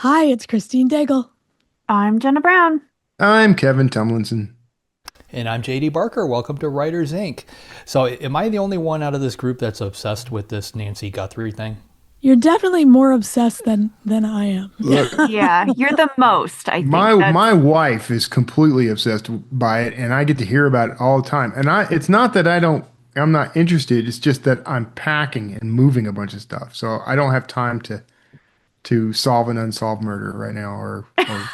Hi, it's Christine Daigle. I'm Jena Brown. I'm Kevin Tumlinson. And I'm JD Barker. Welcome to Writers Inc. So, am I the only one out of this group that's obsessed with this Nancy Guthrie thing? You're definitely more obsessed than I am. Look, Yeah, you're the most, I think. my wife is completely obsessed by it, and I get to hear about it all the time. And it's not that I'm not interested. It's just that I'm packing and moving a bunch of stuff, so I don't have time to solve an unsolved murder right now or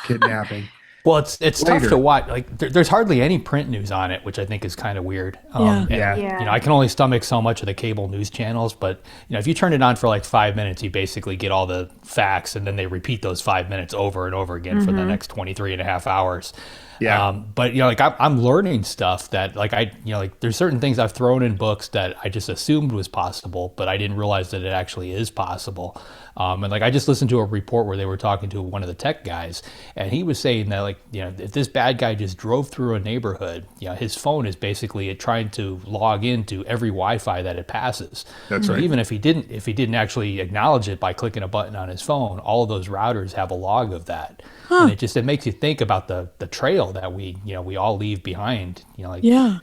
kidnapping. Well, it's tough Later. to watch. Like, there's hardly any print news on it, which I think is kind of weird. Yeah. And, Yeah. I can only stomach so much of the cable news channels, but if you turn it on for like 5 minutes, you basically get all the facts, and then they repeat those 5 minutes over and over again for the next 23 and a half hours. Yeah. But like I'm learning stuff that like there's certain things I've thrown in books that I just assumed was possible, but I didn't realize that it actually is possible. And like I just listened to a report where they were talking to one of the tech guys, and he was saying that if this bad guy just drove through a neighborhood, his phone is basically trying to log into every Wi-Fi that it passes. That's so right. even if he didn't actually acknowledge it by clicking a button on his phone, all of those routers have a log of that. And it makes you think about the trail that we all leave behind. Yeah.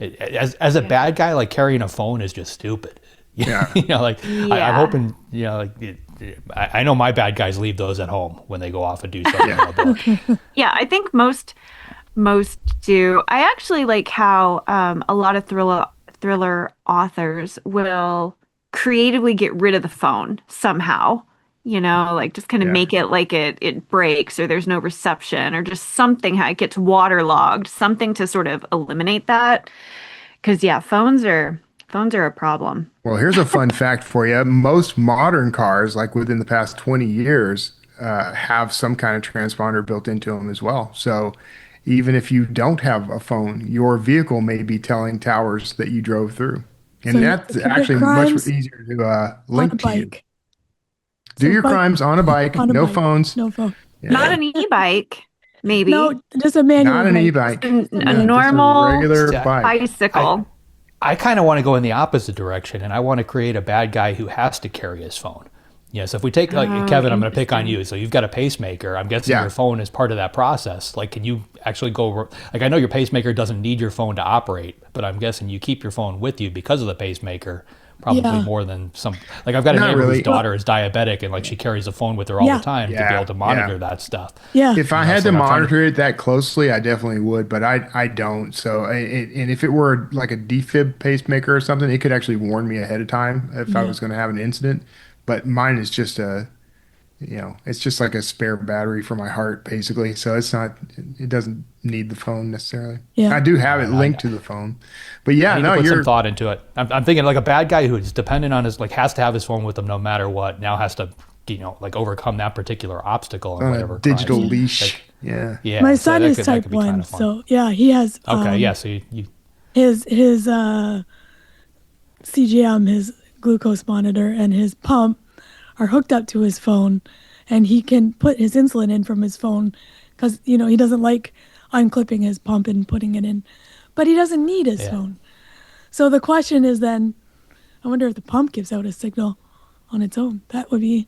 As a bad guy, like carrying a phone is just stupid. Yeah. I'm hoping I know my bad guys leave those at home when they go off and do something in a book. Yeah, I think most do. I actually like how a lot of thriller authors will creatively get rid of the phone somehow. Like just kind of Yeah. make it like it breaks or there's no reception or just something how it gets waterlogged, something to sort of eliminate that. Because yeah, phones are a problem. Well, here's a fun fact for you. Most modern cars, like within the past 20 years, have some kind of transponder built into them as well. So even if you don't have a phone, your vehicle may be telling towers that you drove through. And So you that's commit actually much crimes easier to on a link to you. bike. Do So your crimes on a bike, on a no bike, phones. no phone. Yeah. Not an e-bike, maybe. No, just a manual Not an bike. e-bike. A Yeah, just a normal regular Yeah. bike. bicycle. I kind of want to go in the opposite direction, and I want to create a bad guy who has to carry his phone. So if we take Kevin, I'm going to pick on you. So you've got a pacemaker. I'm guessing Yeah. your phone is part of that process. Like, can you actually go? Like, I know your pacemaker doesn't need your phone to operate, but I'm guessing you keep your phone with you because of the pacemaker. Probably Yeah. more than some. Like, I've got a Not neighbor really. whose daughter is diabetic, and like she carries a phone with her all Yeah. the time to be Yeah. able to monitor Yeah. that stuff. Yeah. If I had so to I'm trying to- monitor it that closely, I definitely would, but I don't. So, and if it were like a defib pacemaker or something, it could actually warn me ahead of time if I was going to have an incident. But mine is just it's just like a spare battery for my heart, basically. So it doesn't need the phone necessarily. Yeah. I do have it linked to the phone, but I yeah, need no, to put you're some thought into it. I'm thinking like a bad guy who's dependent on his has to have his phone with him no matter what. Now has to overcome that particular obstacle and on a whatever digital crimes. leash. Yeah. Yeah, My so son that is that type could be kind 1, of fun. so yeah, he has Okay, yeah. So you his CGM, his glucose monitor, and his pump are hooked up to his phone, and he can put his insulin in from his phone because he doesn't like unclipping his pump and putting it in, but he doesn't need his Yeah. phone. So the question is then, I wonder if the pump gives out a signal on its own. That would be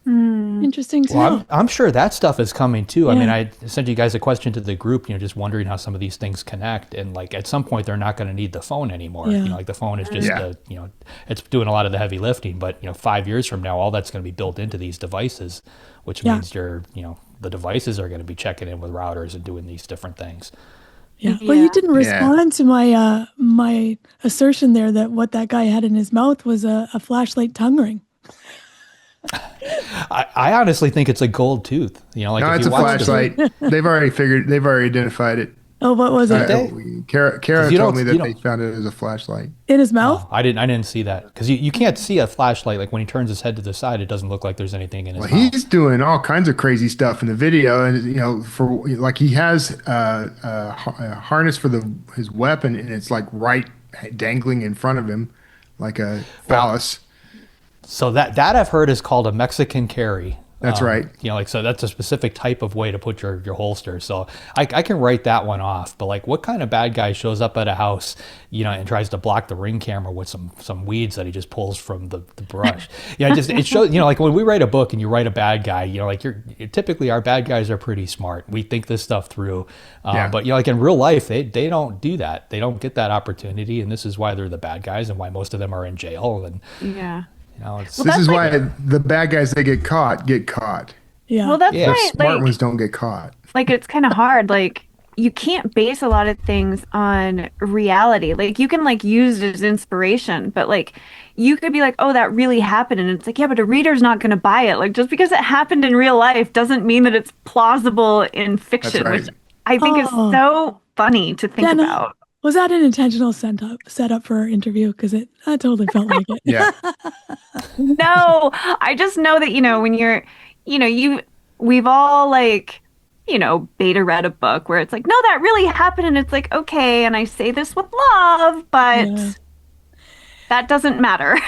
interesting to Well, know. I'm sure that stuff is coming too. I Yeah. mean, I sent you guys a question to the group, just wondering how some of these things connect. And like at some point, they're not going to need the phone anymore. Yeah. Like the phone is just, Yeah. it's doing a lot of the heavy lifting. But 5 years from now, all that's going to be built into these devices, which Yeah. means the devices are going to be checking in with routers and doing these different things. Yeah. Well, you Yeah. didn't respond to my assertion there that what that guy had in his mouth was a flashlight tongue ring. I honestly think it's a gold tooth. Like No, if it's you a watch the- flashlight. They've already identified it. Oh, what was it? they? Kara you told don't- me you that don't- they found it as a flashlight. In his mouth? I didn't see that because you can't see a flashlight. Like when he turns his head to the side, it doesn't look like there's anything in his Well, mouth. he's doing all kinds of crazy stuff in the video, and for like he has a harness for his weapon, and it's like right dangling in front of him, like a phallus. So that I've heard is called a Mexican carry. That's right. Like, so that's a specific type of way to put your holster. So I can write that one off. But like, what kind of bad guy shows up at a house, and tries to block the Ring camera with some weeds that he just pulls from the brush? It shows, like when we write a book and you write a bad guy, like typically our bad guys are pretty smart. We think this stuff through. But like in real life, they don't do that. They don't get that opportunity. And this is why they're the bad guys and why most of them are in jail. And Yeah. This is why the bad guys that get caught. Yeah. Well, that's The why, smart ones don't get caught. like, it's kind of hard. Like, you can't base a lot of things on reality. Like, you can, like, use it as inspiration, but, like, you could be like, oh, that really happened. And it's like, yeah, but a reader's not going to buy it. Like, just because it happened in real life doesn't mean that it's plausible in fiction, right. which I think is so funny to think Jenna, about. Was that an intentional setup for our interview? Because I totally felt like it. Yeah. No, I just know that, when you're, we've all, like, beta read a book where it's like, no, that really happened. And it's like, okay. And I say this with love, but that doesn't matter.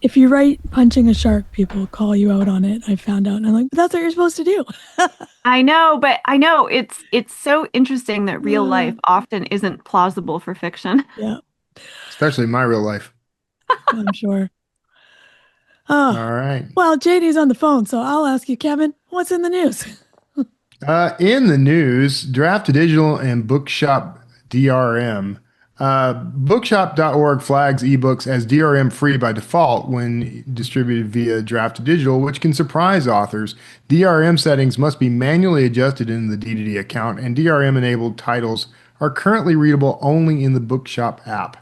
If you write punching a shark, people call you out on it. I found out. And I'm like, but that's what you're supposed to do. I know, but I know it's so interesting that real life often isn't plausible for fiction. Yeah, Especially my real life. I'm sure. Oh, All right. well, JD's on the phone, so I'll ask you, Kevin, what's in the news? In the news, Draft to Digital and Bookshop DRM. Bookshop.org flags ebooks as DRM free by default when distributed via Draft to Digital, which can surprise authors. DRM settings must be manually adjusted in the D2D account, and DRM enabled titles are currently readable only in the Bookshop app,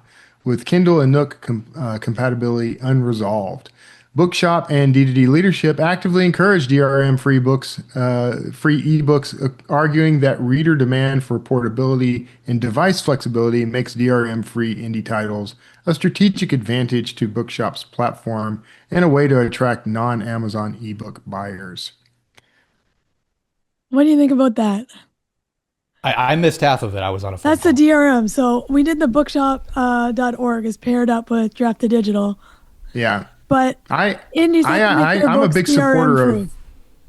with Kindle and Nook compatibility unresolved. Bookshop and D2D leadership actively encourage DRM-free free ebooks, arguing that reader demand for portability and device flexibility makes DRM-free indie titles a strategic advantage to Bookshop's platform and a way to attract non-Amazon ebook buyers. What do you think about that? I missed half of it. I was on a phone That's the DRM. So we did the bookshop.org is paired up with Draft to Digital. Yeah. But indies I'm a big supporter of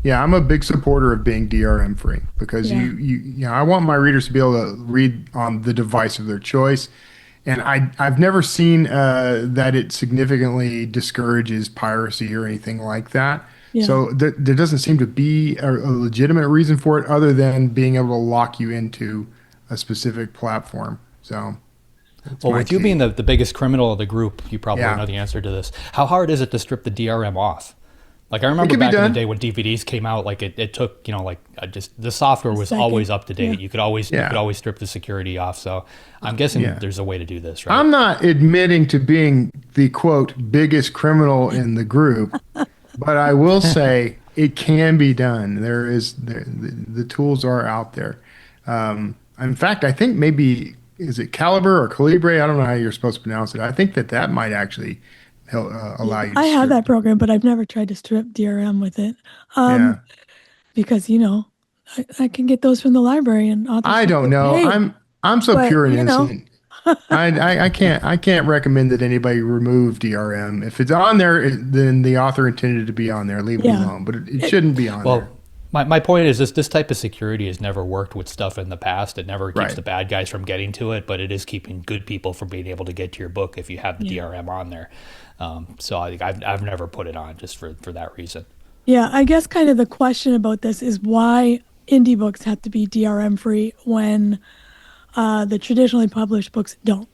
I'm a big supporter of being DRM free because I want my readers to be able to read on the device of their choice, and I've never seen that it significantly discourages piracy or anything like that. Yeah. So there doesn't seem to be a legitimate reason for it other than being able to lock you into a specific platform. So. Well, with you being the biggest criminal of the group, you probably know the answer to this. How hard is it to strip the DRM off? Like, I remember back in the day when DVDs came out, like it took, just the software was always up to date. Yeah. You could always strip the security off. So I'm guessing there's a way to do this, right? I'm not admitting to being the quote biggest criminal in the group, but I will say it can be done. The tools are out there. In fact, I think maybe. Is it Caliber or Calibre? I don't know how you're supposed to pronounce it. I think that might actually help, allow you to I have that program, but I've never tried to strip DRM with it. Because, I can get those from the library and authors. I don't know. I'm so pure and innocent. I can't recommend that anybody remove DRM. If it's on there, then the author intended it to be on there. Leave it alone. But it shouldn't be on there. My point is this type of security has never worked with stuff in the past. It never keeps the bad guys from getting to it, but it is keeping good people from being able to get to your book if you have the DRM on there. So I think I've never put it on just for that reason. Yeah, I guess kind of the question about this is why indie books have to be DRM free when the traditionally published books don't.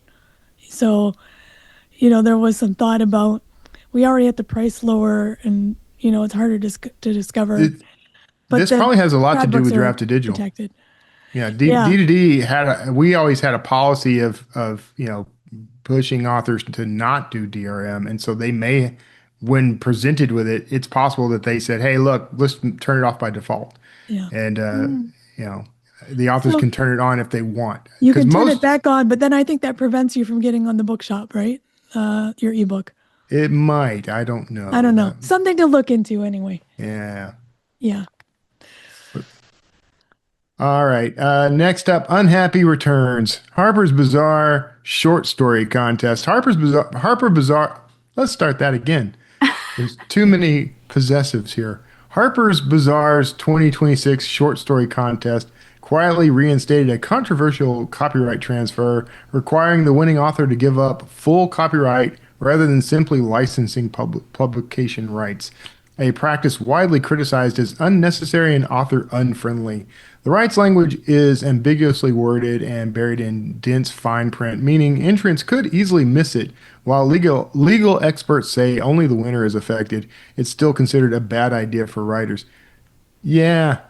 So, there was some thought about we already had the price lower and, it's harder to discover. But this probably has a lot to do with Draft to Digital. Protected. Yeah, D2D we always had a policy of pushing authors to not do DRM, and so they may, when presented with it, it's possible that they said, "Hey, look, let's turn it off by default." Yeah. And the authors can turn it on if they want. You can turn it back on, but then I think that prevents you from getting on the bookshop, right? Your ebook. It might. I don't know. I don't know. Something to look into anyway. Yeah. Yeah. All right. Next up, Unhappy Returns. Harper's Bazaar short story contest. Harper Bazaar. Let's start that again. There's too many possessives here. Harper's Bazaar's 2026 short story contest quietly reinstated a controversial copyright transfer requiring the winning author to give up full copyright rather than simply licensing publication rights, a practice widely criticized as unnecessary and author unfriendly. The rights language is ambiguously worded and buried in dense fine print, meaning entrants could easily miss it. While legal experts say only the winner is affected, it's still considered a bad idea for writers. Yeah,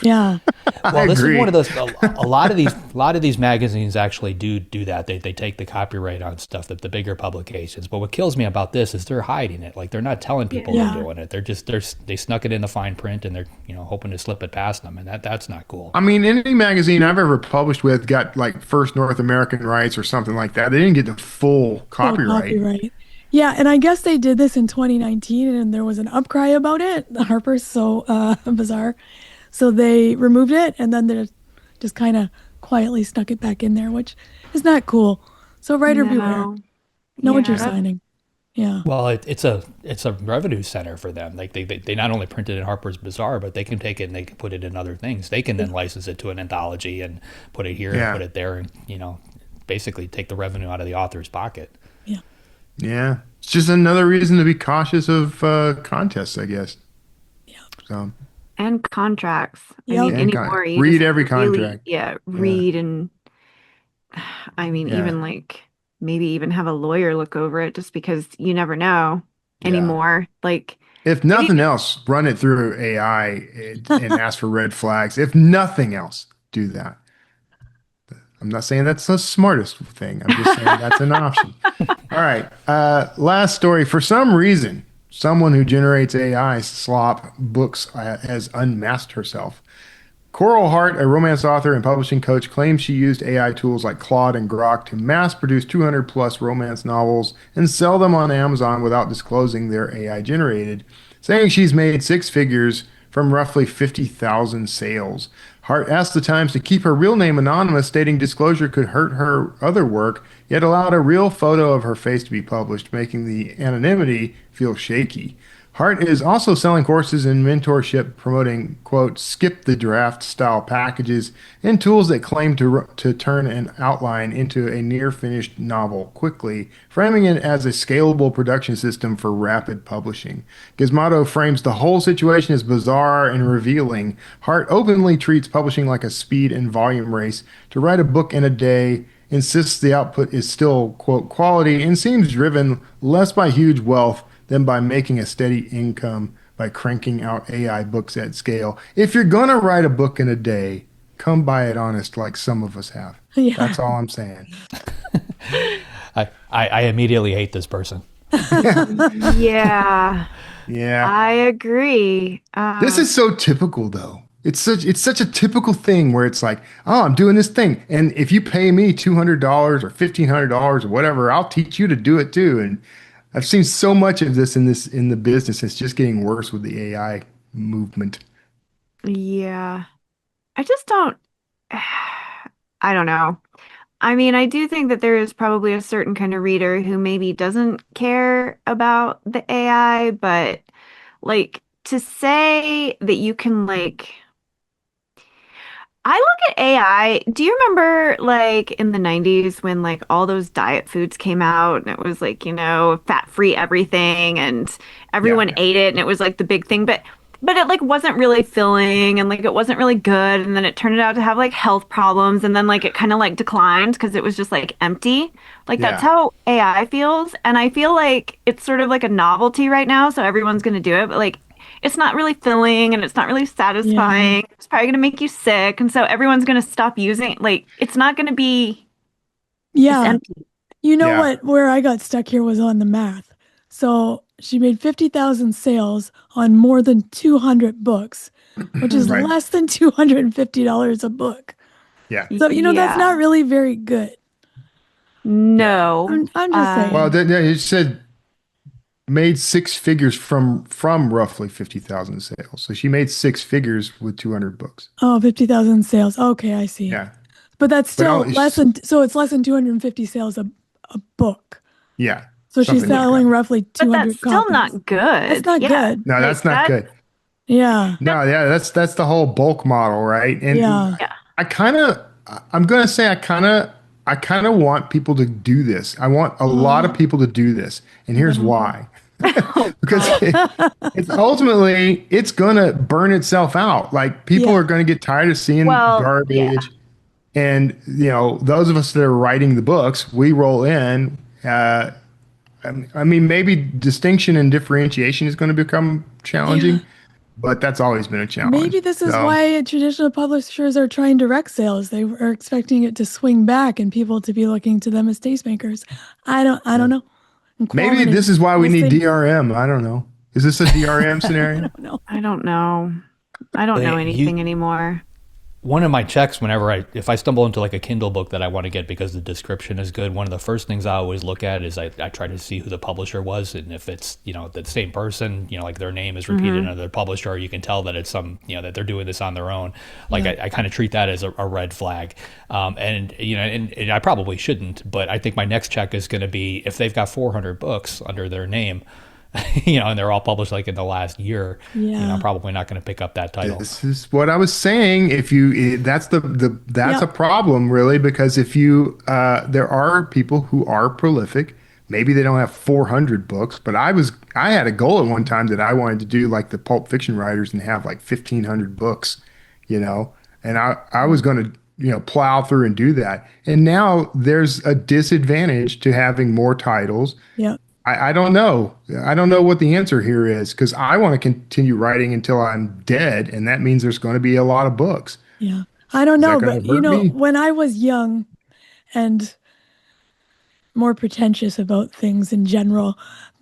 Yeah. Well, this agree. is one of those. A lot of these magazines actually do that. They take the copyright on stuff that the bigger publications. But what kills me about this is they're hiding it. Like they're not telling people Yeah. they're doing it. They snuck it in the fine print and they're hoping to slip it past them, and that's not cool. I mean, any magazine I've ever published with got like first North American rights or something like that. They didn't get the full copyright. Yeah, and I guess they did this in 2019, and there was an upcry about it. The Harper's so bizarre, so they removed it, and then they just kind of quietly snuck it back in there, which is not cool. So writer beware. Know what you're Yeah. signing. Yeah. Well, it's a revenue center for them. Like they not only print it in Harper's Bazaar, but they can take it and they can put it in other things. They can then license it to an anthology and put it here Yeah. and put it there, and basically take the revenue out of the author's pocket. Yeah. Yeah, it's just another reason to be cautious of contests, I guess. Yeah. So And contracts. Yep. I mean, And anymore, you read just every really- contract. read and I mean, Yeah. even like maybe even have a lawyer look over it just because you never know Yeah. anymore. Like, if nothing else, run it through AI and ask for red flags. If nothing else, do that. I'm not saying that's the smartest thing. I'm just saying that's an option. All right. Last story. For some reason, someone who generates AI slop books has unmasked herself. Coral Hart, a romance author and publishing coach, claims she used AI tools like Claude and Grok to mass produce 200 plus romance novels and sell them on Amazon without disclosing they're AI generated, saying she's made six figures from roughly 50,000 sales. Hart asked the Times to keep her real name anonymous, stating disclosure could hurt her other work, yet allowed a real photo of her face to be published, making the anonymity feel shaky. Hart is also selling courses in mentorship promoting, quote, skip the draft style packages and tools that claim to turn an outline into a near finished novel quickly, framing it as a scalable production system for rapid publishing. Gizmodo frames the whole situation as bizarre and revealing. Hart openly treats publishing like a speed and volume race. To write a book in a day, insists the output is still, quote, quality, and seems driven less by huge wealth than by making a steady income by cranking out AI books at scale. If you're going to write a book in a day, come by it honest like some of us have. Yeah. That's all I'm saying. I immediately hate this person. yeah, Yeah. I agree. This is so typical though. It's such a typical thing where it's like, oh, I'm doing this thing. And if you pay me $200 or $1,500 or whatever, I'll teach you to do it too. And I've seen so much of this in the business. It's just getting worse with the AI movement. Yeah. I just don't, I don't know. I mean, I do think that there is probably a certain kind of reader who maybe doesn't care about the AI, but like to say that you can like, I look at AI. Do you remember like in the 90s when like all those diet foods came out and it was like, fat-free everything and everyone ate it and it was like the big thing, but it like wasn't really filling and like it wasn't really good and then it turned out to have like health problems and then like it kind of like declined because it was just like empty. Like that's how AI feels, and I feel like it's sort of like a novelty right now, so everyone's going to do it, but like it's not really filling and it's not really satisfying. Yeah. It's probably going to make you sick. And so everyone's going to stop using it. Like, it's not going to be Yeah. empty. You know Yeah. what? Where I got stuck here was on the math. So she made 50,000 sales on more than 200 books, which is Right. less than $250 a book. Yeah. So, that's Yeah. not really very good. No. I'm just saying. Well, it said made six figures from roughly 50,000 sales. So she made six figures with 200 books. Oh, 50,000 sales. Okay, I see. Yeah. But that's still it's less than, so it's less than 250 sales a book. Yeah. So she's Something like selling that. roughly But 200 that's still copies. not good. That's not Yeah. good. No, that's not good. Yeah. No, yeah, that's the whole bulk model, right? And Yeah. Yeah. I'm gonna say I kind of want people to do this. I want a lot of people to do this, and here's why. Oh Because God. it's ultimately it's gonna burn itself out. Like people Yeah. are gonna get tired of seeing Well, yeah. garbage, and those of us that are writing the books, we roll in. I mean, maybe distinction and differentiation is going to become Yeah. challenging, but that's always been a Maybe challenge. this is So why traditional publishers are trying direct sales. They are expecting it to swing back and people to be looking to them as tastemakers. I don't know. And maybe quality. this is why we We'll need see. DRM. I don't know. Is this a DRM I scenario? don't know. I don't know. I don't know You anything anymore. one of my checks whenever if I stumble into like a Kindle book that I want to get because the description is good, one of the first things I always look at is I try to see who the publisher was, and if it's the same person, like their name is repeated under their publisher, or you can tell that it's some that they're doing this on their own. Like I kind of treat that as a red flag, and I probably shouldn't, but I think my next check is going to be if they've got 400 books under their name. And they're all published like in the last year. Yeah. I'm probably not going to pick up that title. This is what I was saying. That's that's Yep. a problem really, because if there are people who are prolific. Maybe they don't have 400 books, but I had a goal at one time that I wanted to do like the pulp fiction writers and have like 1,500 books, and I was going to plow through and do that. And now there's a disadvantage to having more titles. Yeah. I don't know. I don't know what the answer here is, because I want to continue writing until I'm dead, and that means there's going to be a lot of books. Yeah. I don't Is know, that going but to hurt me? when I was young and more pretentious about things in general,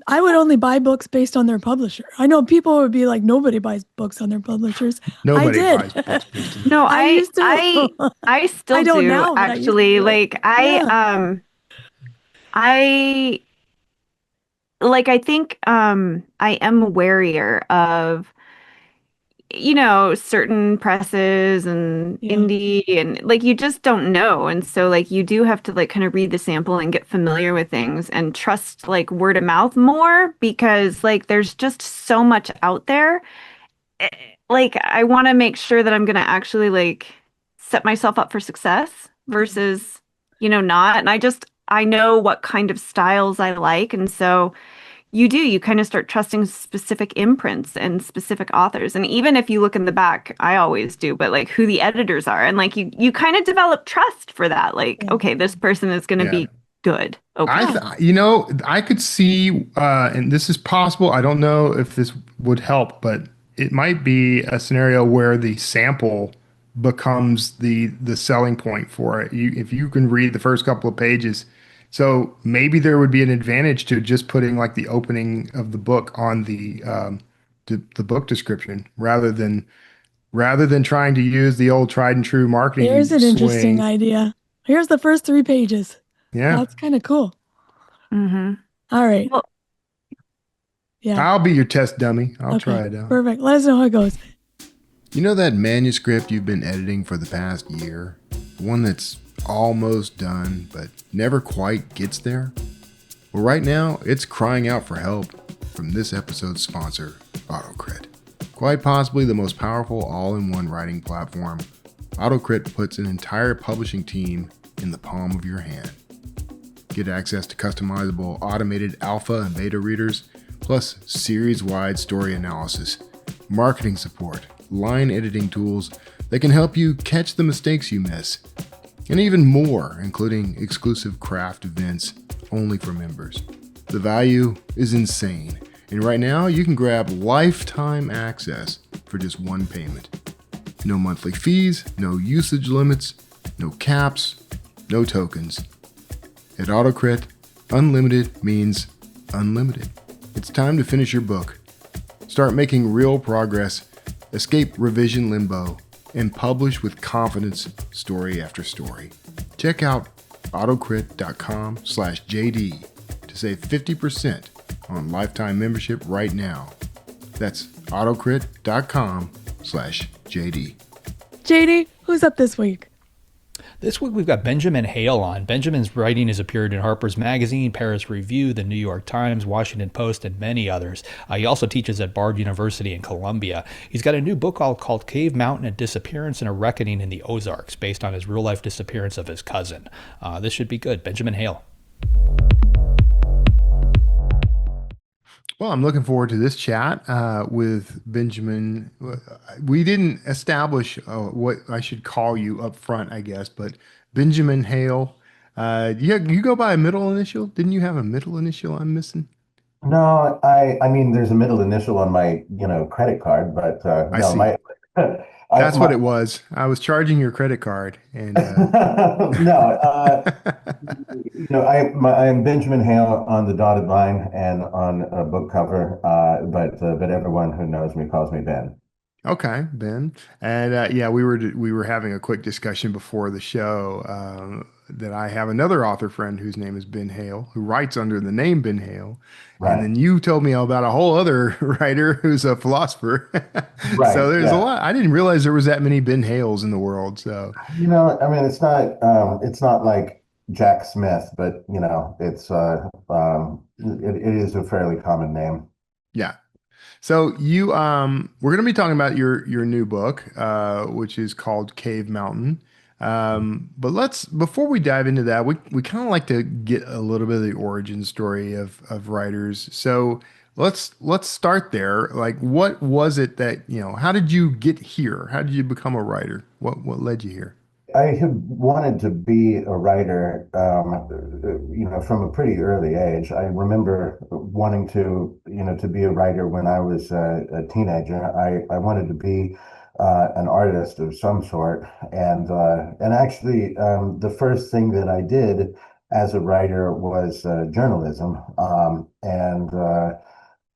I would only buy books based on their publisher. I know people would be like, nobody buys books on their publishers. I Nobody did. buys books based on. No, I used to. I still I don't do now, but I used to actually. do it. Like Yeah. I think I am warier of certain presses and Yeah. indie, and like you just don't know, and so like you do have to like kind of read the sample and get familiar with things and trust like word of mouth more, because like there's just so much out there. Eh, like I want to make sure that I'm going to actually like set myself up for success versus not, and I know what kind of styles I like, and so you kind of start trusting specific imprints and specific authors. And even if you look in the back, I always do, but like who the editors are. And like you kind of develop trust for that. Like, Yeah. okay, this person is going to Yeah. be good. Okay. I could see, and this is possible. I don't know if this would help, but it might be a scenario where the sample becomes the selling point for it. If you can read the first couple of pages, so maybe there would be an advantage to just putting like the opening of the book on the book description rather than trying to use the old tried and true marketing Here's an interesting swing. idea. Here's the first 3 pages. Yeah, That's kind of cool. Mm-hmm. All right. Well, Yeah. I'll be your test dummy. I'll Okay. try it out. Perfect. Let us know how it goes. You know that manuscript you've been editing for the past year? The one that's almost done, but never quite gets there? Well, right now, it's crying out for help from this episode's sponsor, AutoCrit. Quite possibly the most powerful all-in-one writing platform, AutoCrit puts an entire publishing team in the palm of your hand. Get access to customizable automated alpha and beta readers, plus series-wide story analysis, marketing support, line editing tools that can help you catch the mistakes you miss, and even more, including exclusive craft events only for members. The value is insane, and right now you can grab lifetime access for just one payment. No monthly fees, no usage limits, no caps, no tokens. At AutoCrit, unlimited means unlimited. It's time to finish your book. Start making real progress, escape revision limbo, and publish with confidence story after story. Check out autocrit.com/JD to save 50% on lifetime membership right now. That's autocrit.com/JD. JD, who's up this week? This week we've got Benjamin Hale on. Benjamin's writing has appeared in Harper's Magazine, Paris Review, the New York Times, Washington Post, and many others. He also teaches at Bard University in Columbia. He's got a new book called Cave Mountain: A Disappearance and a Reckoning in the Ozarks, based on his real-life disappearance of his cousin. This should be good. Benjamin Hale. Well, I'm looking forward to this chat with Benjamin. We didn't establish what I should call you up front, I guess, but Benjamin Hale. You go by a middle initial? Didn't you have a middle initial I'm missing? No, I mean, there's a middle initial on my, credit card, but I no, see. That's what my it was. I was charging your credit card, and no, I'm Benjamin Hale on the dotted line and on a book cover, but everyone who knows me calls me Ben. okay, Ben. And yeah, we were having a quick discussion before the show that I have another author friend whose name is Ben Hale, who writes under the name Ben Hale. And Right, then you told me about a whole other writer who's a philosopher. right, So there's a yeah. lot. I didn't realize there was that many Ben Hales in the world. So I mean, it's not like Jack Smith, but it is a fairly common name. yeah. So you we're going to be talking about your new book, which is called Cave Mountain. But let's before we dive into that, we kind of like to get a little bit of the origin story of writers. So let's start there. Like, what was it that, how did you get here? How did you become a writer? What led you here? I had wanted to be a writer, from a pretty early age. I remember wanting to be a writer when I was a teenager. I wanted to be an artist of some sort, and actually, the first thing that I did as a writer was journalism, and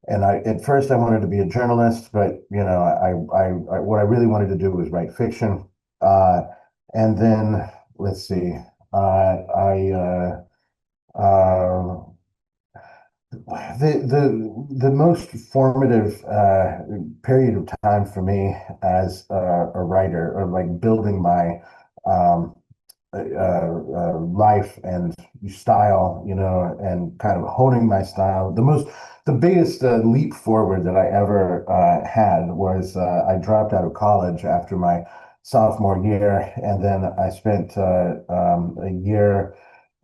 at first I wanted to be a journalist, but what I really wanted to do was write fiction. Uh, and then let's see, I the most formative period of time for me as a writer, or like building my um, life and style, and kind of honing my style. The biggest leap forward that I ever had was I dropped out of college after my sophomore year, and then I spent a year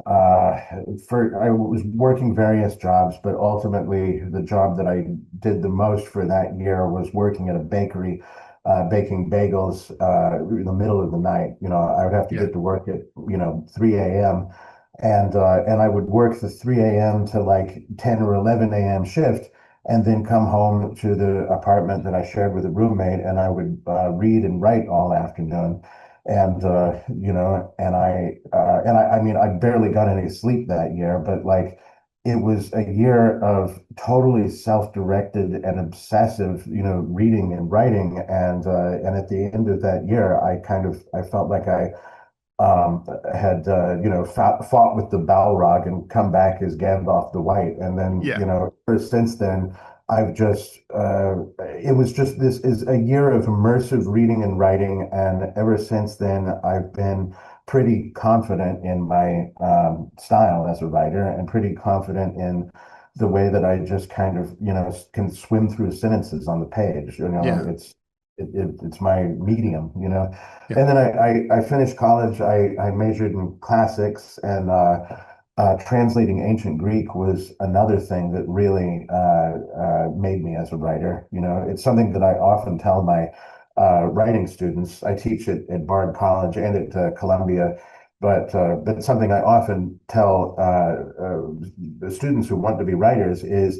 uh, I was working various jobs, but ultimately the job that I did the most for that year was working at a bakery, baking bagels in the middle of the night. I would have to Yeah. get to work at 3 a.m. and I would work the 3 a.m. to like 10 or 11 a.m. shift, and then come home to the apartment that I shared with a roommate, and I would read and write all afternoon. I mean, I barely got any sleep that year, but like it was a year of totally self-directed and obsessive, reading and writing. And at the end of that year, I felt like I had fought with the Balrog and come back as Gandalf the White, and then Yeah. ever since then I've just it was just this is a year of immersive reading and writing, and ever since then I've been pretty confident in my style as a writer, and pretty confident in the way that I just kind of can swim through sentences on the page. Yeah. It's my medium. Yeah. And then I finished college. I majored in classics, and translating ancient Greek was another thing that really made me as a writer. It's something that I often tell my writing students. I teach at Bard College and at Columbia, but something I often tell the students who want to be writers is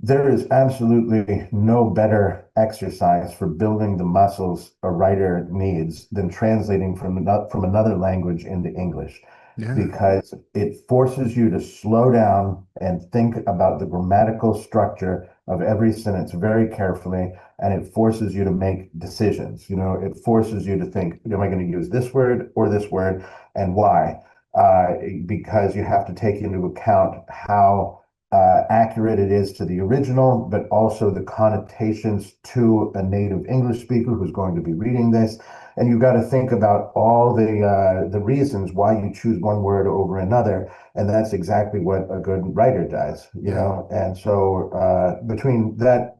there is absolutely no better exercise for building the muscles a writer needs than translating from another language into English, Yeah. because it forces you to slow down and think about the grammatical structure of every sentence very carefully, and it forces you to make decisions. It forces you to think, am I going to use this word or this word, and why? Because you have to take into account how accurate it is to the original, but also the connotations to a native English speaker who's going to be reading this. And you've got to think about all the reasons why you choose one word over another, and that's exactly what a good writer does, you know. And so between that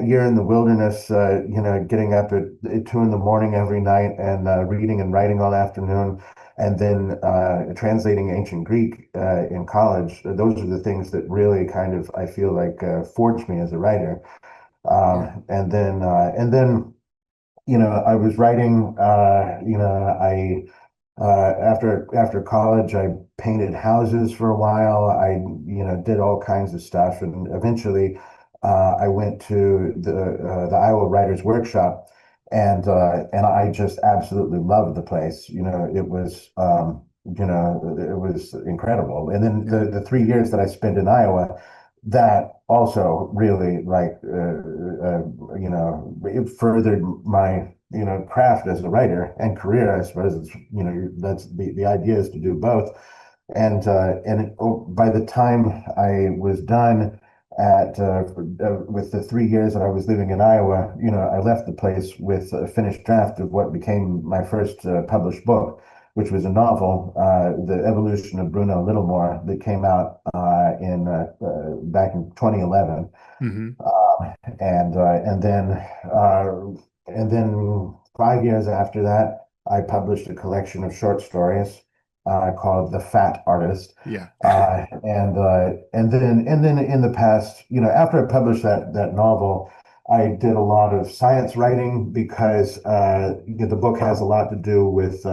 year in the wilderness, getting up at 2 in the morning every night and reading and writing all afternoon, and then translating ancient Greek in college, those are the things that really kind of, I feel like, forged me as a writer. And then, I was writing, after college, I painted houses for a while. I, did all kinds of stuff. And eventually I went to the Iowa Writers Workshop, and I just absolutely loved the place. It was incredible. And then the 3 years that I spent in Iowa, that also really it furthered my craft as a writer and career. I suppose that's the idea, is to do both. By the time I was done with the 3 years that I was living in Iowa, I left the place with a finished draft of what became my first published book, which was a novel, The Evolution of Bruno Littlemore, that came out in back in 2011. Mm-hmm. And then 5 years after that, I published a collection of short stories called The Fat Artist. Yeah. And then in the past, after I published that novel, I did a lot of science writing because the book has a lot to do with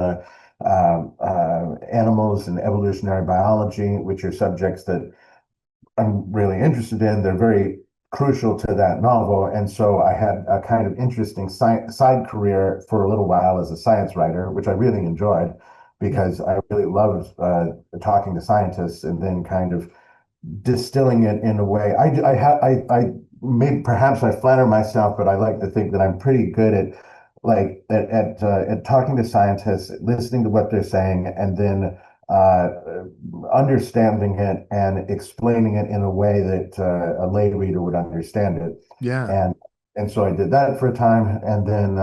animals and evolutionary biology, which are subjects that I'm really interested in. They're very crucial to that novel. And so I had a kind of interesting side career for a little while as a science writer, which I really enjoyed because I really loved talking to scientists and then kind of distilling it in a way. Maybe perhaps I flatter myself, but I like to think that I'm pretty good at talking to scientists, listening to what they're saying, and then understanding it and explaining it in a way that a lay reader would understand it. Yeah. And so I did that for a time, and then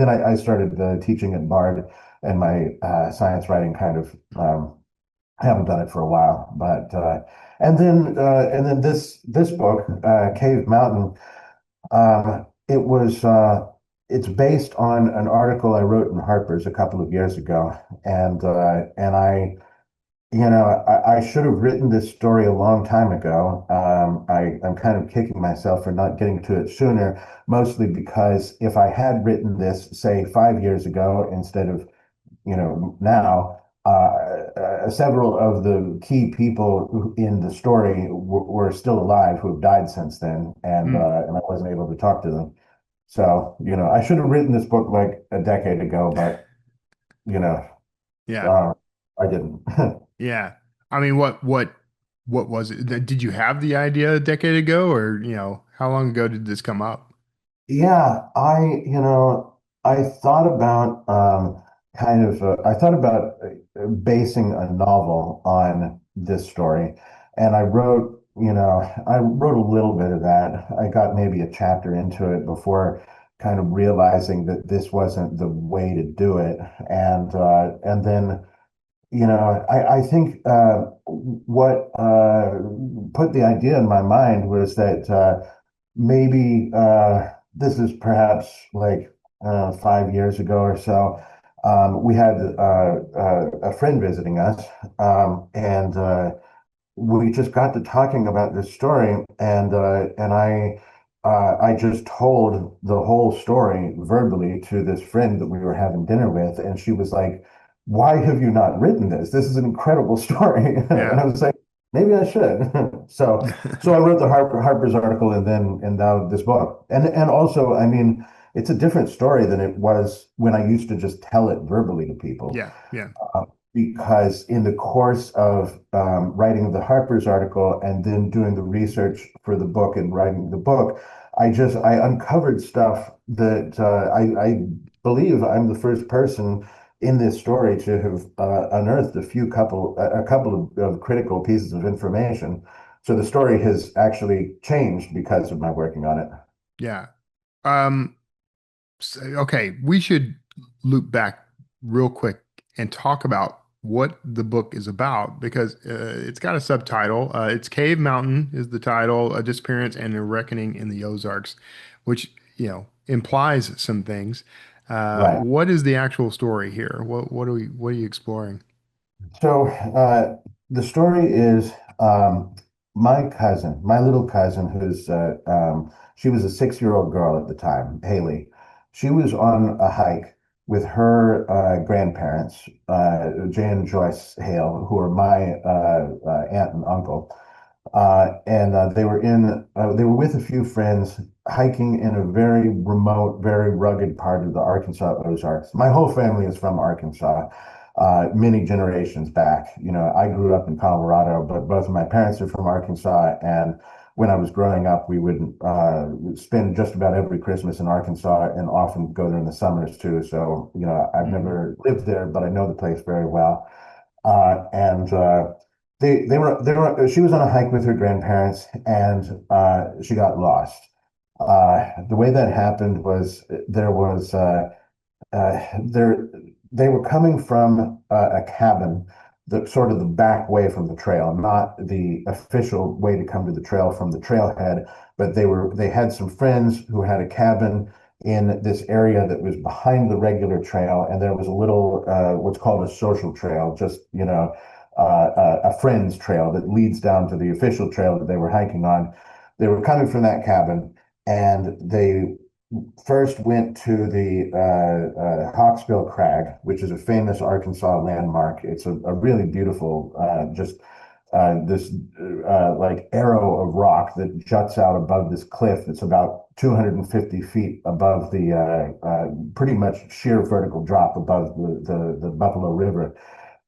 I started teaching at Bard, and my science writing kind of I haven't done it for a while, but and then this book, Cave Mountain, it's based on an article I wrote in Harper's a couple of years ago, and I should have written this story a long time ago. I'm kind of kicking myself for not getting to it sooner, mostly because if I had written this, say, 5 years ago instead of now, several of the key people in the story were still alive who have died since then, and I wasn't able to talk to them. So, I should have written this book like a decade ago, but, Yeah. I didn't. Yeah. I mean, what was it? Did you have the idea a decade ago, or, how long ago did this come up? Yeah, I thought about I thought about basing a novel on this story, and I wrote a little bit of that. I got maybe a chapter into it before kind of realizing that this wasn't the way to do it, and then. I think what put the idea in my mind was that maybe this is perhaps like 5 years ago or so. We had a friend visiting us, and we just got to talking about this story, and I just told the whole story verbally to this friend that we were having dinner with, and she was like, "Why have you not written this? This is an incredible story." And I was like, "Maybe I should." So I wrote the Harper's article, and now this book, and also, I mean, it's a different story than it was when I used to just tell it verbally to people. Yeah. Yeah. Because in the course of writing the Harper's article and then doing the research for the book and writing the book, I uncovered stuff that I believe I'm the first person in this story to have unearthed a couple of critical pieces of information. So the story has actually changed because of my working on it. Yeah. Okay, we should loop back real quick and talk about what the book is about because it's got a subtitle. It's Cave Mountain is the title, A Disappearance and a Reckoning in the Ozarks, which, implies some things. Right. What is the actual story here? What are you exploring? So the story is my cousin, my little cousin, she was a 6-year-old girl at the time, Haley. She was on a hike with her grandparents, Jane and Joyce Hale, who are my aunt and uncle. And they were with a few friends hiking in a very remote, very rugged part of the Arkansas Ozarks. My whole family is from Arkansas, many generations back. I grew up in Colorado, but both of my parents are from Arkansas. And when I was growing up, we would spend just about every Christmas in Arkansas and often go there in the summers too. So, I've never lived there, but I know the place very well. And she was on a hike with her grandparents and she got lost. The way that happened was there they were coming from a cabin, the sort of the back way from the trail, not the official way to come to the trail from the trailhead, but they had some friends who had a cabin in this area that was behind the regular trail, and there was a little what's called a social trail, just a friend's trail that leads down to the official trail that they were hiking on. They were coming from that cabin, and they first went to the Hawksbill Crag, which is a famous Arkansas landmark. It's a really beautiful, this like arrow of rock that juts out above this cliff that's about 250 feet above the pretty much sheer vertical drop above the Buffalo River.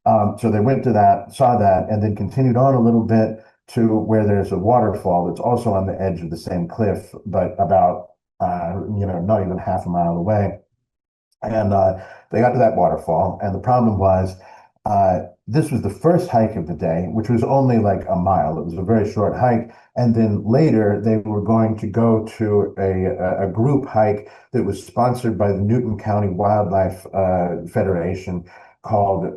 So they went to that, saw that, and then continued on a little bit to where there's a waterfall that's also on the edge of the same cliff, but about not even half a mile away. And they got to that waterfall, and the problem was this was the first hike of the day, which was only like a mile. It was a very short hike. And then later they were going to go to a group hike that was sponsored by the Newton County Wildlife Federation called it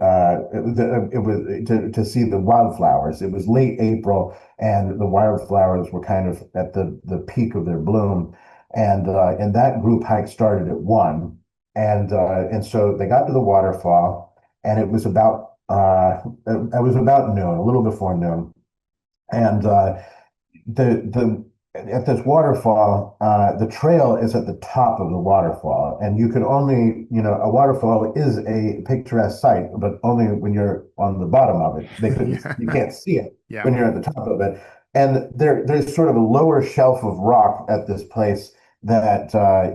was to see the wildflowers. It was late April, and the wildflowers were kind of at the peak of their bloom. And that group hike started at 1, and so they got to the waterfall, and it was about noon, a little before noon, and the at this waterfall, the trail is at the top of the waterfall, and you can only, a waterfall is a picturesque sight, but only when you're on the bottom of it. You can't see it Yeah. when you're at the top of it. And there's sort of a lower shelf of rock at this place that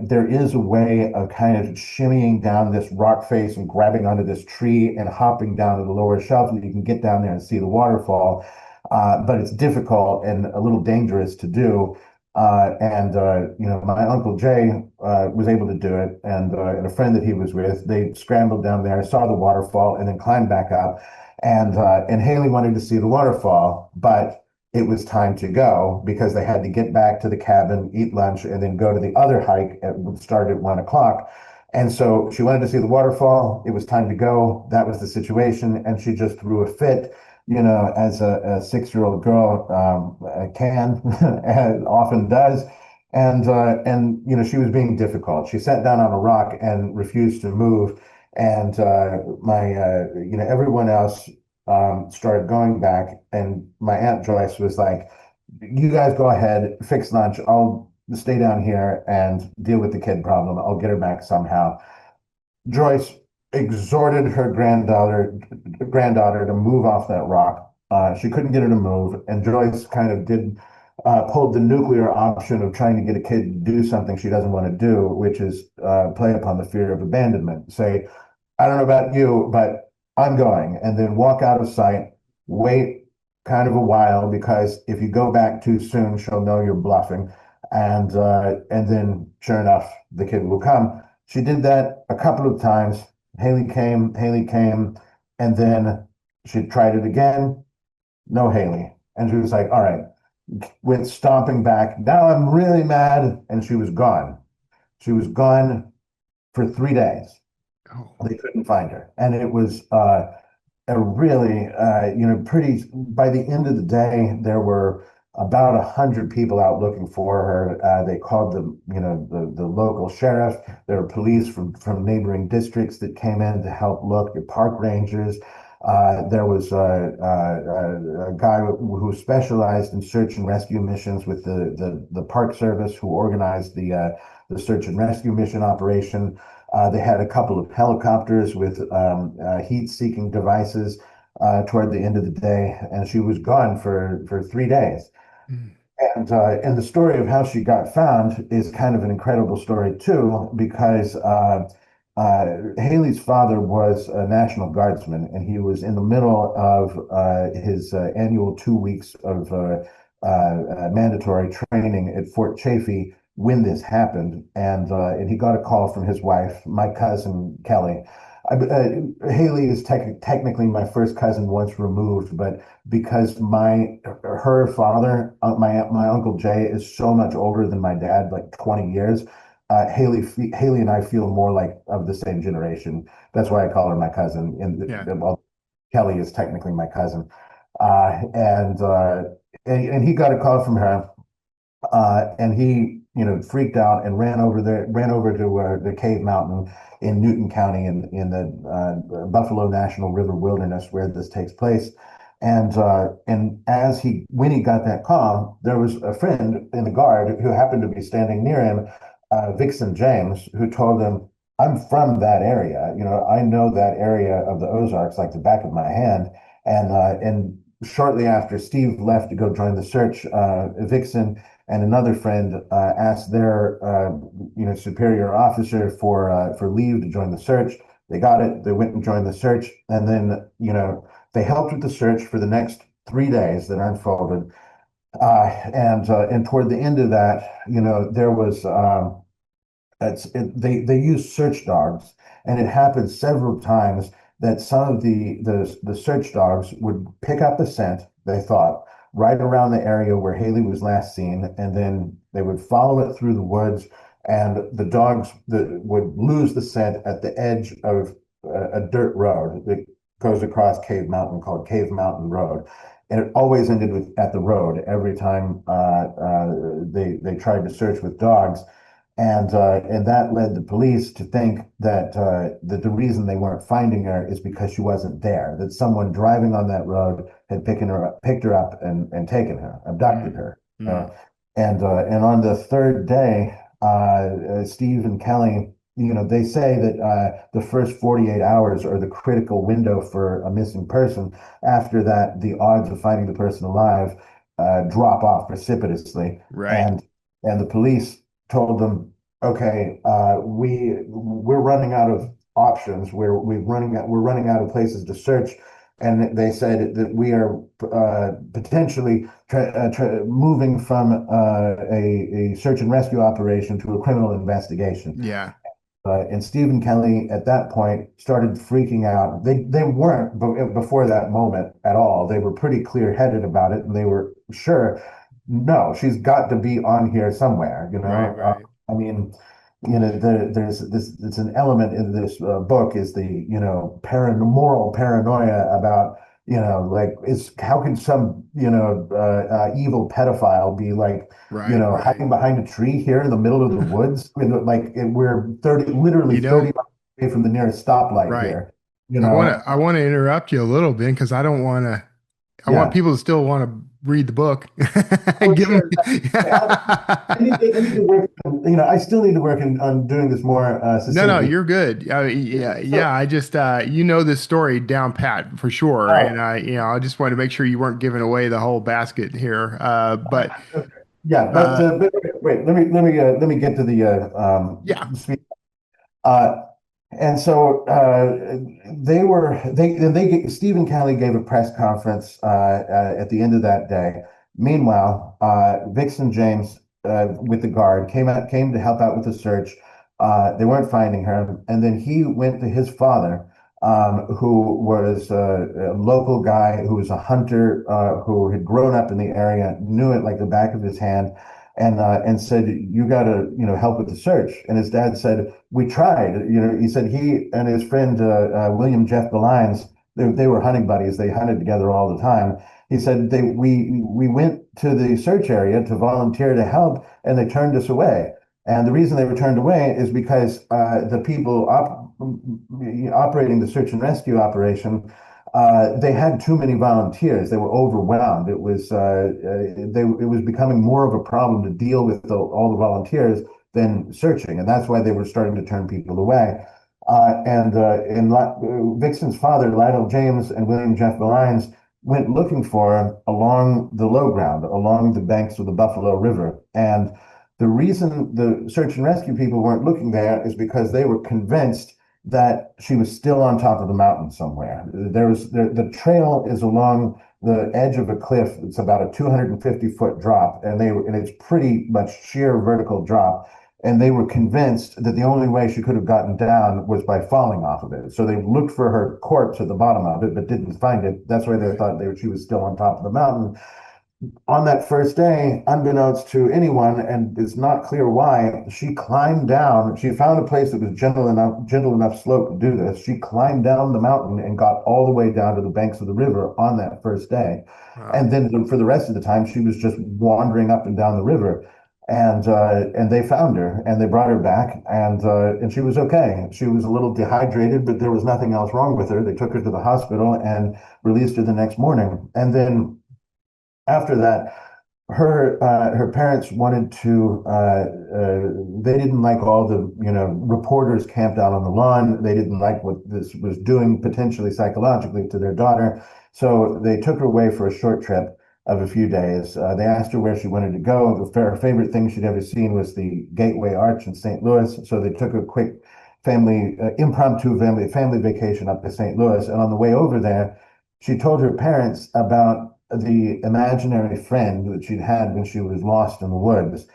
there is a way of kind of shimmying down this rock face and grabbing onto this tree and hopping down to the lower shelf, and you can get down there and see the waterfall. But it's difficult and a little dangerous to do. My Uncle Jay was able to do it, and a friend that he was with, they scrambled down there, saw the waterfall, and then climbed back up. And Haley wanted to see the waterfall, but it was time to go because they had to get back to the cabin, eat lunch, and then go to the other hike that would start at 1 o'clock. And so she wanted to see the waterfall. It was time to go. That was the situation. And she just threw a fit, as a 6-year-old girl can and often does. And she was being difficult. She sat down on a rock and refused to move. And everyone else started going back, and my Aunt Joyce was like, "You guys go ahead, fix lunch. I'll stay down here and deal with the kid problem. I'll get her back somehow." Joyce exhorted her granddaughter to move off that rock. She couldn't get her to move, and Joyce kind of pulled the nuclear option of trying to get a kid to do something she doesn't want to do, which is play upon the fear of abandonment. Say, "I don't know about you, but I'm going," and then walk out of sight, wait kind of a while, because if you go back too soon, she'll know you're bluffing. And then sure enough, the kid will come. She did that a couple of times. Haley came, and then she tried it again. No Haley. And she was like, "All right, went stomping back. Now I'm really mad. And she was gone. She was gone for 3 days. Oh, They couldn't find her. And it was a really, pretty, by the end of the day, there were about 100 people out looking for her. They called the local sheriff. There were police from neighboring districts that came in to help look, the park rangers. There was a guy who specialized in search and rescue missions with the Park Service, who organized the search and rescue mission operation. They had a couple of helicopters with heat-seeking devices toward the end of the day, and she was gone for 3 days. mm, And the story of how she got found is kind of an incredible story too, because Haley's father was a National Guardsman, and he was in the middle of his annual 2 weeks of mandatory training at Fort Chaffee when this happened, and he got a call from his wife, my cousin Kelly. Haley is technically my first cousin once removed, but because her father, my Uncle Jay, is so much older than my dad, like 20 years. Haley and I feel more like of the same generation. That's why I call her my cousin. yeah. Well, Kelly is technically my cousin, and he got a call from her, and he, freaked out and ran over to the Cave Mountain in Newton County in the Buffalo National River Wilderness where this takes place. And when he got that call, there was a friend in the guard who happened to be standing near him, Vixen James, who told him, "I'm from that area. I know that area of the Ozarks like the back of my hand." And shortly after Steve left to go join the search, Vixen and another friend asked their superior officer for leave to join the search. They got it. They went and joined the search, and then they helped with the search for the next 3 days that unfolded. And toward the end of that, there was they used search dogs, and it happened several times that some of the search dogs would pick up a scent, they thought, right around the area where Haley was last seen, and then they would follow it through the woods, and the dogs would lose the scent at the edge of a dirt road that goes across Cave Mountain called Cave Mountain Road. And it always ended at the road every time they tried to search with dogs. And that led the police to think that the reason they weren't finding her is because she wasn't there, that someone driving on that road had picked her up and taken her, abducted her. Mm. And on the third day, Steve and Kelly, they say that the first 48 hours are the critical window for a missing person. After that, the odds of finding the person alive drop off precipitously. Right. And the police told them, okay, we're running out of options. We're running out of places to search, and they said that we are potentially moving from a search and rescue operation to a criminal investigation. Yeah. And Stephen Kelly at that point started freaking out. They weren't before that moment at all. They were pretty clear-headed about it, and they were sure, no, she's got to be on here somewhere. Right. I mean, there's this. It's an element in this book is the moral paranoia about like how can some evil pedophile be like Right. hiding behind a tree here in the middle of the woods? We're literally 30 miles away from the nearest stoplight Right. here. I want to interrupt you a little bit because I don't want to. I want people to still want to read the book. Give them. I need to work. I still need to work on doing this more succinctly. No, you're good. Yeah. I just this story down pat for sure, and I just wanted to make sure you weren't giving away the whole basket here. But yeah, but wait, let me get to the speech. And so Stephen Kelly gave a press conference at the end of that day. Meanwhile, Vixen James with the guard came to help out with the search. They weren't finding her, and then he went to his father, who was a local guy who was a hunter who had grown up in the area, knew it like the back of his hand, and said, "You got to, help with the search." And his dad said, "We tried." He said he and his friend William Jeff Belines, they were hunting buddies. They hunted together all the time. He said we went to the search area to volunteer to help, and they turned us away. And the reason they were turned away is because the people operating the search and rescue operation, they had too many volunteers. They were overwhelmed. It was becoming more of a problem to deal with all the volunteers than searching, and that's why they were starting to turn people away. Vixen's father, Lionel James, and William Jeff Belines went looking for him along the low ground, along the banks of the Buffalo River, and the reason the search and rescue people weren't looking there is because they were convinced that she was still on top of the mountain somewhere. The trail is along the edge of a cliff. It's about a 250-foot drop, and it's pretty much sheer vertical drop. And they were convinced that the only way she could have gotten down was by falling off of it. So they looked for her corpse at the bottom of it, but didn't find it. That's why they thought she was still on top of the mountain. On that first day, unbeknownst to anyone, and it's not clear why, she climbed down. She found a place that was gentle enough slope to do this. She climbed down the mountain and got all the way down to the banks of the river on that first day. Wow. And then for the rest of the time, she was just wandering up and down the river. And they found her and they brought her back, and she was okay. She was a little dehydrated, but there was nothing else wrong with her. They took her to the hospital and released her the next morning. And then after that, her parents wanted to. They didn't like all the reporters camped out on the lawn. They didn't like what this was doing potentially psychologically to their daughter. So they took her away for a short trip of a few days. They asked her where she wanted to go. Her favorite thing she'd ever seen was the Gateway Arch in St. Louis. So they took a quick impromptu family vacation up to St. Louis. And on the way over there, she told her parents about the imaginary friend that she'd had when she was lost in the woods.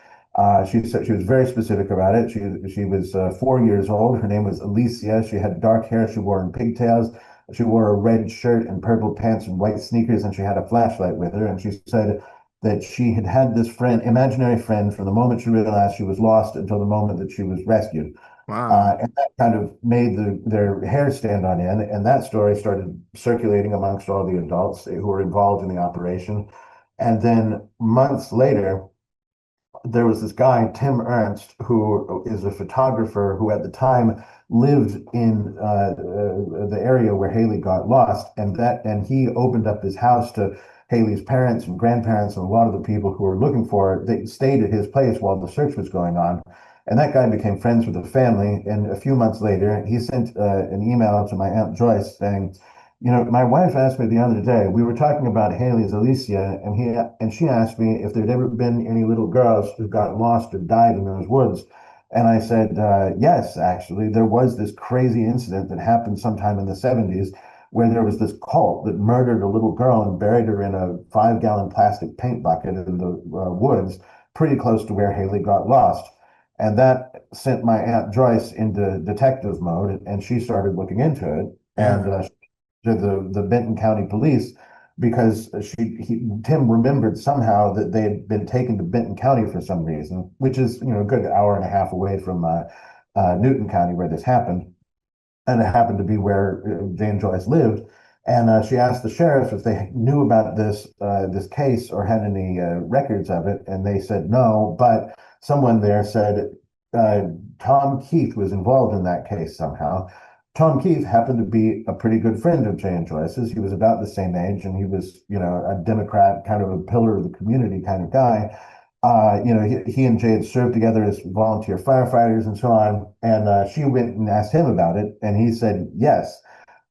She said she was very specific about it. She was 4 years old. Her name was Alicia. She had dark hair she wore in pigtails. She wore a red shirt and purple pants and white sneakers, and she had a flashlight with her. And she said that she had had this imaginary friend, from the moment she realized she was lost until the moment that she was rescued. Wow. And that kind of made their hair stand on end. And that story started circulating amongst all the adults who were involved in the operation. And then months later, there was this guy, Tim Ernst, who is a photographer who at the time lived in the area where Haley got lost. And he opened up his house to Haley's parents and grandparents and a lot of the people who were looking for her. They stayed at his place while the search was going on. And that guy became friends with the family. And a few months later, he sent an email to my Aunt Joyce saying, my wife asked me the other day, we were talking about Haley's Alicia, and she asked me if there'd ever been any little girls who got lost or died in those woods. And I said, yes, actually, there was this crazy incident that happened sometime in the 70s where there was this cult that murdered a little girl and buried her in a 5-gallon plastic paint bucket in the woods, pretty close to where Haley got lost. And that sent my Aunt Joyce into detective mode, and she started looking into it. And to the Benton County Police, because Tim remembered somehow that they had been taken to Benton County for some reason, which is a good hour and a half away from Newton County where this happened, and it happened to be where Jane Joyce lived. And she asked the sheriff if they knew about this case or had any records of it, and they said no. But someone there said Tom Keith was involved in that case somehow. Tom Keith happened to be a pretty good friend of Jane Joyce's. He was about the same age, and he was, a Democrat, kind of a pillar of the community kind of guy. He and Jay had served together as volunteer firefighters and so on. And she went and asked him about it, and he said yes.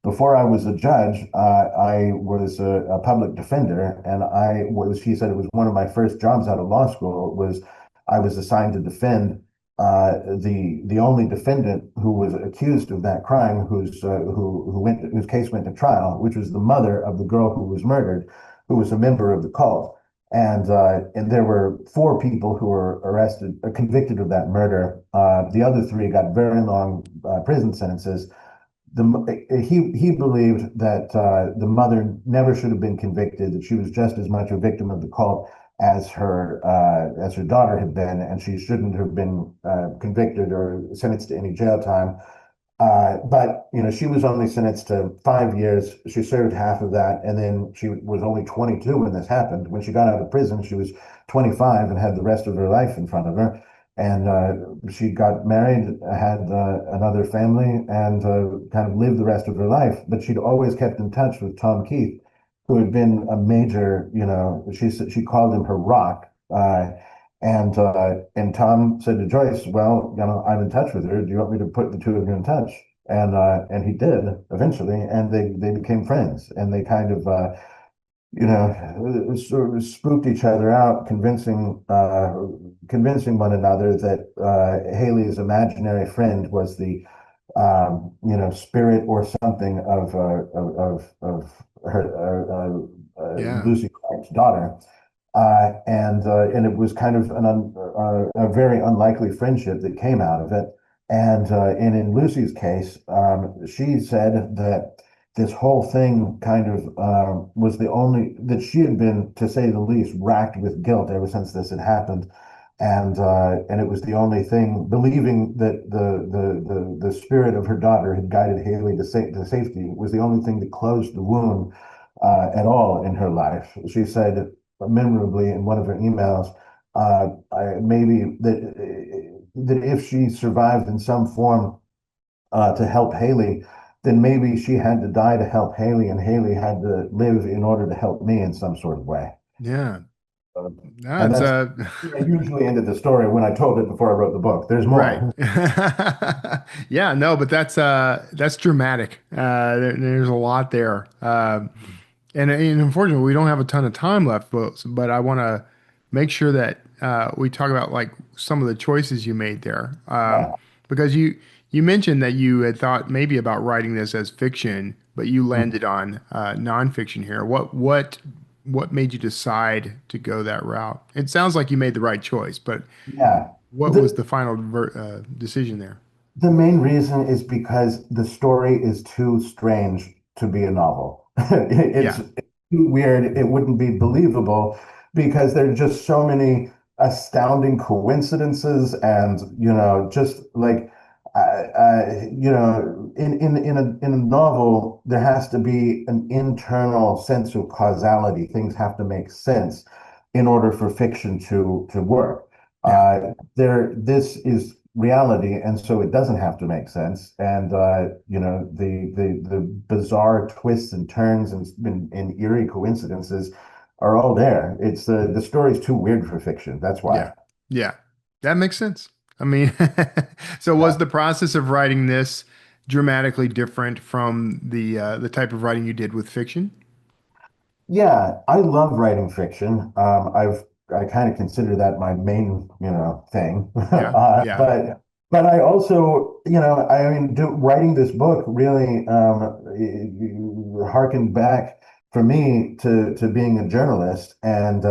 Before I was a judge, I was a public defender, and he said it was one of my first jobs out of law school. I was assigned to defend the only defendant who was accused of that crime, whose case went to trial, which was the mother of the girl who was murdered, who was a member of the cult. And there were 4 people who were convicted of that murder. The other 3 got very long prison sentences. he believed that the mother never should have been convicted, that she was just as much a victim of the cult as her daughter had been, and she shouldn't have been convicted or sentenced to any jail time. But she was only sentenced to 5 years. She served half of that, and then she was only 22 when this happened. When she got out of prison, she was 25 and had the rest of her life in front of her. And she got married, had another family, and kind of lived the rest of her life. But she'd always kept in touch with Tom Keith, who had been a major, she called him her rock. And Tom said to Joyce, "Well, I'm in touch with her. Do you want me to put the two of you in touch?" And he did eventually, and they became friends, and they kind of sort of spooked each other out, convincing one another that Haley's imaginary friend was the spirit or something of her Yeah. Lucy Clark's daughter. And it was kind of a very unlikely friendship that came out of it. And in Lucy's case, she said that this whole thing kind of was the only that she had been, to say the least, racked with guilt ever since this had happened. And it was the only thing, believing that the spirit of her daughter had guided Haley to safety, was the only thing that closed the wound at all in her life. She said memorably in one of her emails, maybe that if she survived in some form to help Haley, then maybe she had to die to help Haley, and Haley had to live in order to help me in some sort of way. Yeah. And that's usually ended the story when I told it before I wrote the book. There's more. Right. Yeah, no, but that's dramatic. There's a lot there. And unfortunately, we don't have a ton of time left, but I want to make sure that we talk about like some of the choices you made there. Because you mentioned that you had thought maybe about writing this as fiction, but you landed on nonfiction here. What made you decide to go that route? It sounds like you made the right choice, but Yeah. what was the final decision there? The main reason is because the story is too strange to be a novel. It's too weird. It wouldn't be believable because there are just so many astounding coincidences, and just like in a novel, there has to be an internal sense of causality. Things have to make sense in order for fiction to work. This is reality, and so it doesn't have to make sense. And the bizarre twists and turns and eerie coincidences are all there. It's the story's too weird for fiction. That's why. Yeah, that makes sense. I mean, so was the process of writing this dramatically different from the type of writing you did with fiction? Yeah, I love writing fiction. I kind of consider that my main, thing. Yeah. But I also, I mean, writing this book really harkened back for me to being a journalist, and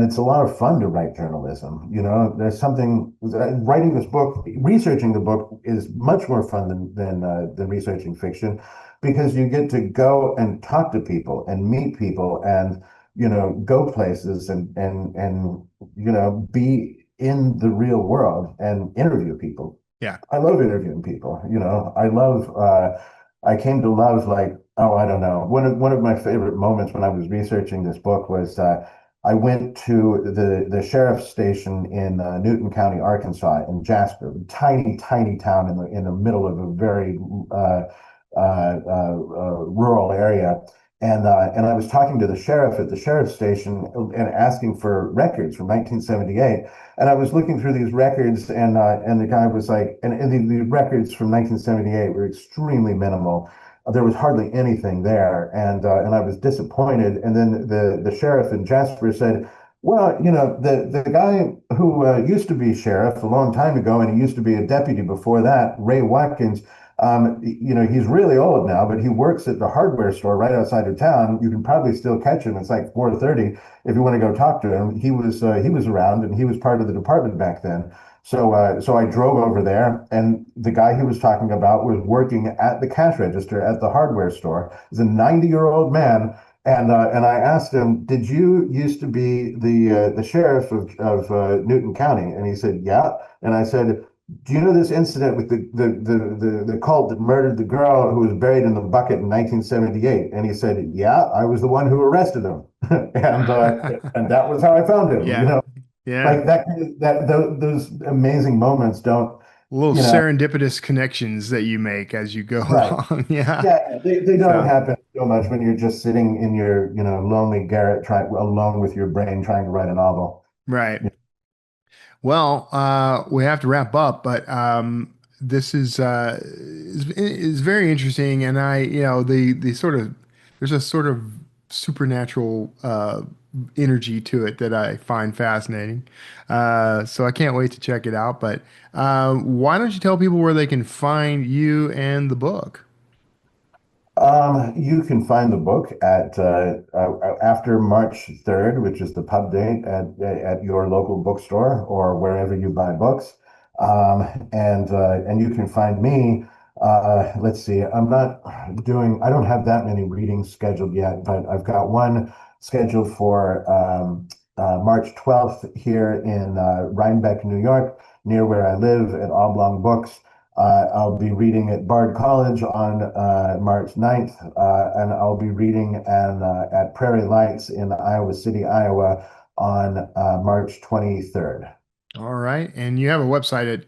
it's a lot of fun to write journalism. There's something writing this book, researching the book is much more fun than researching fiction, because you get to go and talk to people and meet people and go places and be in the real world and interview people. Yeah. I love interviewing people. I came to love, like, oh, I don't know. One of my favorite moments when I was researching this book was I went to the sheriff's station in Newton County, Arkansas, in Jasper, tiny, tiny town in the middle of a very rural area. And I was talking to the sheriff at the sheriff's station and asking for records from 1978. And I was looking through these records, and the guy was like, and the records from 1978 were extremely minimal. There was hardly anything there, and I was disappointed. And then the sheriff in Jasper said, "Well, the guy who used to be sheriff a long time ago, and he used to be a deputy before that, Ray Watkins." He's really old now, but he works at the hardware store right outside of town. You can probably still catch him. It's like 4:30 if you want to go talk to him. He was around, and he was part of the department back then. So I drove over there, and the guy he was talking about was working at the cash register at the hardware store. He's a 90-year-old man, and I asked him, "Did you used to be the sheriff of Newton County?" And he said, "Yeah." And I said, "Do you know this incident with the cult that murdered the girl who was buried in the bucket in 1978?" And he said, "Yeah, I was the one who arrested him." And that was how I found him. Yeah. Like Yeah. those amazing moments don't, Little you know, serendipitous connections that you make as you go right. along. Yeah. Yeah, they don't So, happen so much when you're just sitting in your, lonely garret trying alone with your brain trying to write a novel. right. Well, we have to wrap up, but this is very interesting, and the sort of there's a sort of supernatural energy to it that I find fascinating. So I can't wait to check it out. But why don't you tell people where they can find you and the book? You can find the book at after March 3rd, which is the pub date at your local bookstore or wherever you buy books. And you can find me. Let's see, I don't have that many readings scheduled yet, but I've got one scheduled for March 12th here in Rhinebeck, New York, near where I live at Oblong Books. I'll be reading at Bard College on March 9th, and I'll be reading at Prairie Lights in Iowa City, Iowa on March 23rd. All right, and you have a website at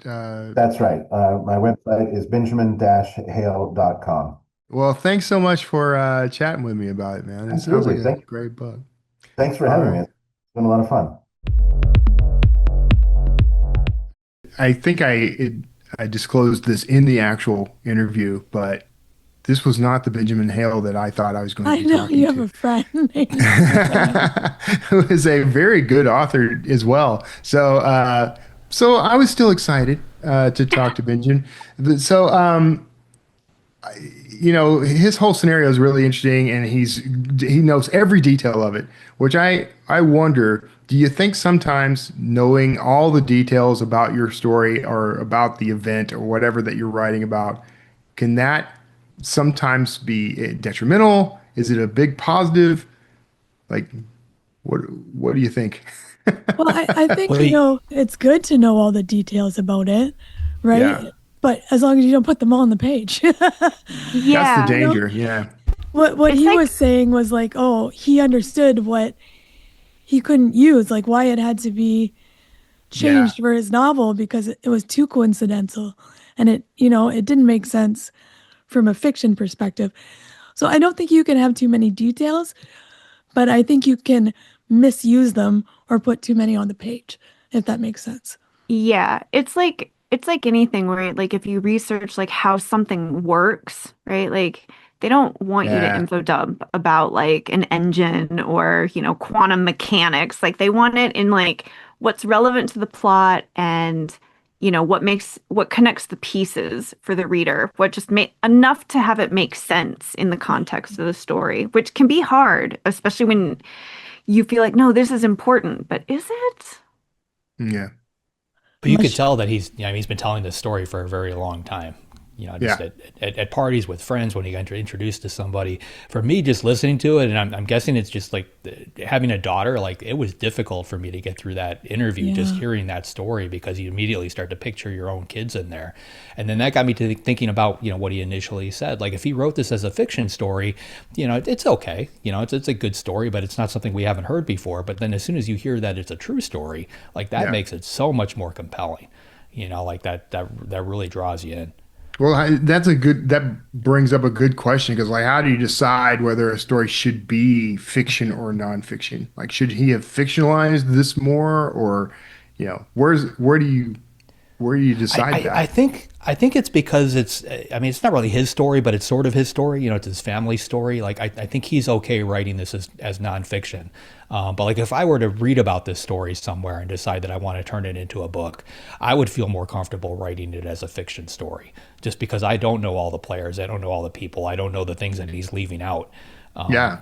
That's right. My website is benjamin-hale.com. well, thanks so much for chatting with me about it, man. It sounds like Absolutely. a great book. Thanks for All having me. right. It's been a lot of fun. I think I disclosed this in the actual interview, but this was not the Benjamin Hale that I thought I was going to I be know you talking have to. a friend named Benjamin. Who is a very good author as well. So I was still excited to talk to Benjamin. So his whole scenario is really interesting, and he knows every detail of it, which I wonder, do you think sometimes knowing all the details about your story or about the event or whatever that you're writing about, can that sometimes be detrimental? Is it a big positive? Like, what do you think? Well, I think, Well, he, it's good to know all the details about it, Yeah, right? But as long as you don't put them all on the page. that's the Yeah. know, danger. Yeah, what It's he like was saying was like, oh, he understood what he couldn't use, like why it had to be yeah, changed for his novel because it was too coincidental and it didn't make sense from a fiction perspective. So I don't think you can have too many details, but I think you can misuse them or put too many on the page, if that makes sense. Yeah, it's like anything where like if you research like how something works, right? Like they don't want you to yeah, info dump about like an engine or, quantum mechanics. Like they want it in like what's relevant to the plot and what connects the pieces for the reader, what just make enough to have it make sense in the context of the story, which can be hard, especially when you feel like, no, this is important, but is it? yeah, But you could Unless tell that he's been telling this story for a very long time. Just yeah, at parties with friends when he got introduced to somebody. For me, just listening to it, and I'm guessing it's just like having a daughter. Like it was difficult for me to get through that interview, just yeah. hearing that story because you immediately start to picture your own kids in there, and then that got me to thinking about what he initially said. Like if he wrote this as a fiction story, it's okay. It's a good story, but it's not something we haven't heard before. But then as soon as you hear that it's a true story, like that yeah. makes it so much more compelling. Like that really draws you in. Well, that brings up a good question because, like, how do you decide whether a story should be fiction or nonfiction? Like, should he have fictionalized this more, or, where do you decide I that? think it's because it's not really his story, but it's sort of his story. It's his family story. Like I think he's okay writing this as nonfiction. But like if I were to read about this story somewhere and decide that I want to turn it into a book, I would feel more comfortable writing it as a fiction story, just because I don't know all the players, I don't know all the people, I don't know the things that he's leaving out. Yeah,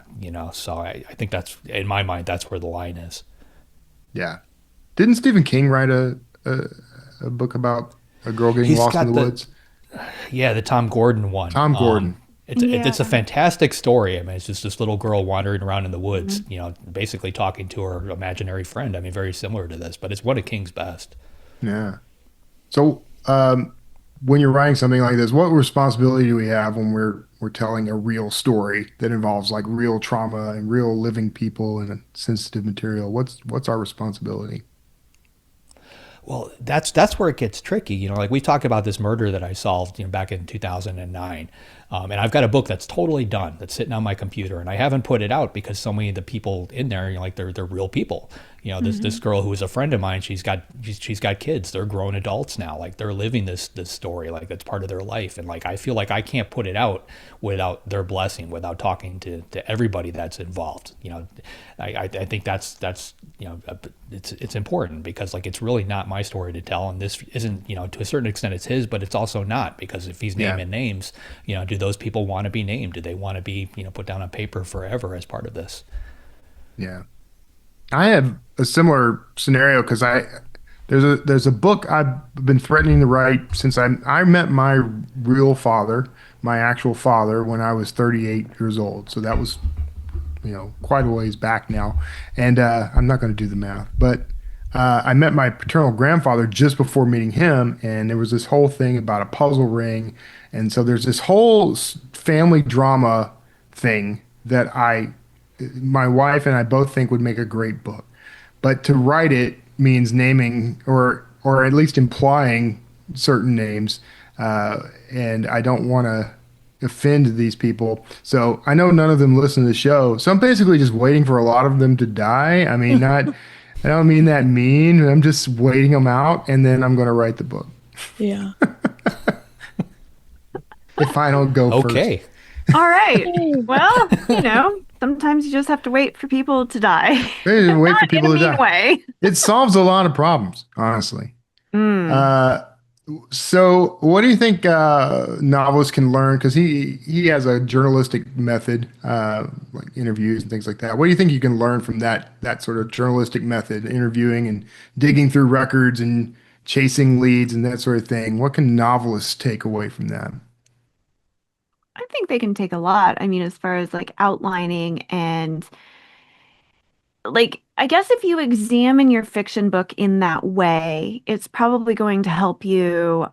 So I think that's in my mind that's where the line is. yeah. Didn't Stephen King write a a book about a girl getting He's lost in got the woods? the Tom Gordon one. Tom Gordon. It's a Yeah. fantastic story. I mean, it's just this little girl wandering around in the woods, Mhm. you know, basically talking to her imaginary friend. I mean, very similar to this, but it's one of King's best. Yeah. So, when you're writing something like this, what responsibility do we have when we're telling a real story that involves like real trauma and real living people and sensitive material? What's our responsibility? Well, that's where it gets tricky. You know, like we talked about this murder that I solved, you know, back in 2009, and I've got a book that's totally done, that's sitting on my computer, and I haven't put it out because so many of the people in there, you know, like they're real people. You know, this girl who was a friend of mine, she's got kids. They're grown adults now. Like they're living this story, like that's part of their life. And like I feel like I can't put it out without their blessing, without talking to everybody that's involved. You know, I think that's you know it's important because like it's really not my story to tell, and this isn't, you know, to a certain extent it's his, but it's also not, because if he's Yeah. naming names, you know, do those people want to be named? Do they want to be, you know, put down on paper forever as part of this? Yeah. I have a similar scenario because there's a book I've been threatening to write since I met my real father, my actual father, when I was 38 years old. So that was, you know, quite a ways back now. And I'm not going to do the math, but I met my paternal grandfather just before meeting him, and there was this whole thing about a puzzle ring, and so there's this whole family drama thing that my wife and I both think would make a great book. But to write it means naming or at least implying certain names, and I don't want to offend these people. So I know none of them listen to the show. So I'm basically just waiting for a lot of them to die. I mean, not, I don't mean that mean. I'm just waiting them out, and then I'm going to write the book Yeah. if I don't go Okay. All right. Well, you know, sometimes you just have to wait for people to die. first. Wait for Not in people a to mean die. way. It solves a lot of problems, honestly. Mm. So, what do you think novelists can learn? Because he has a journalistic method, like interviews and things like that. What do you think you can learn from that sort of journalistic method, interviewing and digging through records and chasing leads and that sort of thing? What can novelists take away from that? I think they can take a lot. I mean, as far as like outlining and like, I guess if you examine your fiction book in that way, it's probably going to help you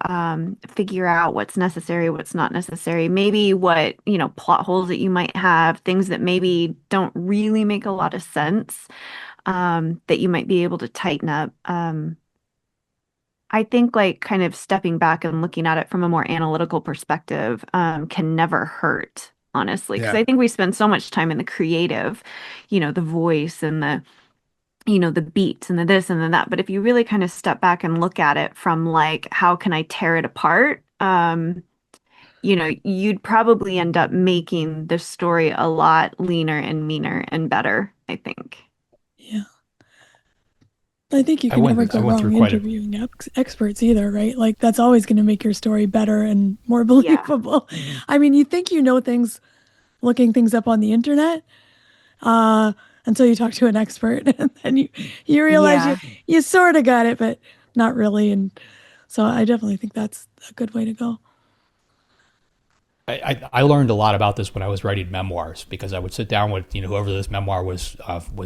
figure out what's necessary, what's not necessary, maybe what, you know, plot holes that you might have, things that maybe don't really make a lot of sense, that you might be able to tighten up. I think like kind of stepping back and looking at it from a more analytical perspective can never hurt, honestly, because Yeah. I think we spend so much time in the creative, you know, the voice and the, you know, the beats and the this and the that. But if you really kind of step back and look at it from like, how can I tear it apart? You know, you'd probably end up making the story a lot leaner and meaner and better, I think. Yeah. I think you I can went never I go went through wrong quite a interviewing experts either, right? Like that's always going to make your story better and more Yeah. believable. I mean, you think you know things looking things up on the internet, uh, until you talk to an expert, and then you realize Yeah. you sort of got it, but not really. And so I definitely think that's a good way to go. I learned a lot about this when I was writing memoirs, because I would sit down with, you know, whoever this memoir was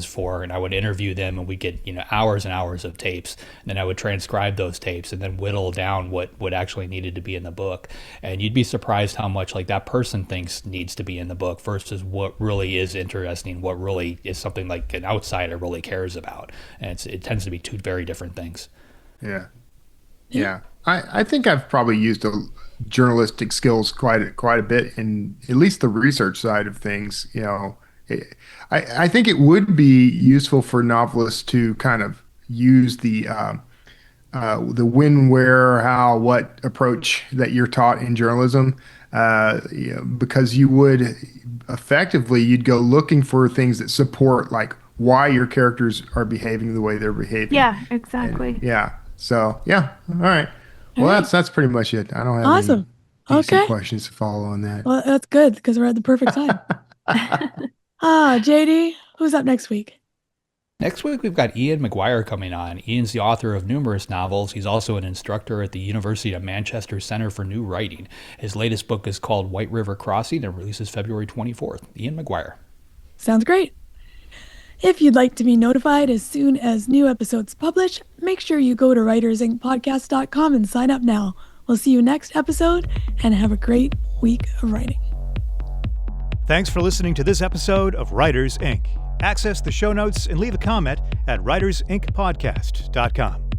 for, and I would interview them, and we get, you know, hours and hours of tapes, and then I would transcribe those tapes and then whittle down what actually needed to be in the book. And you'd be surprised how much like that person thinks needs to be in the book versus what really is interesting, what really is something like an outsider really cares about. And it tends to be two very different things. Yeah. Yeah. I think I've probably used journalistic skills quite a bit in at least the research side of things. You know, I think it would be useful for novelists to kind of use the when, where, how, what approach that you're taught in journalism, you know, because you would effectively you'd go looking for things that support like why your characters are behaving the way they're behaving. Yeah, And exactly. yeah. So yeah. All right. Well, All right. that's pretty much it. I don't have Awesome. any decent Okay. questions to follow on that. Well, that's good because we're at the perfect time. JD, who's up next week? Next week, we've got Ian McGuire coming on. Ian's the author of numerous novels. He's also an instructor at the University of Manchester Center for New Writing. His latest book is called White River Crossing and releases February 24th. Ian McGuire. Sounds great. If you'd like to be notified as soon as new episodes publish, make sure you go to writersincpodcast.com and sign up now. We'll see you next episode, and have a great week of writing. Thanks for listening to this episode of Writers Inc. Access the show notes and leave a comment at writersincpodcast.com.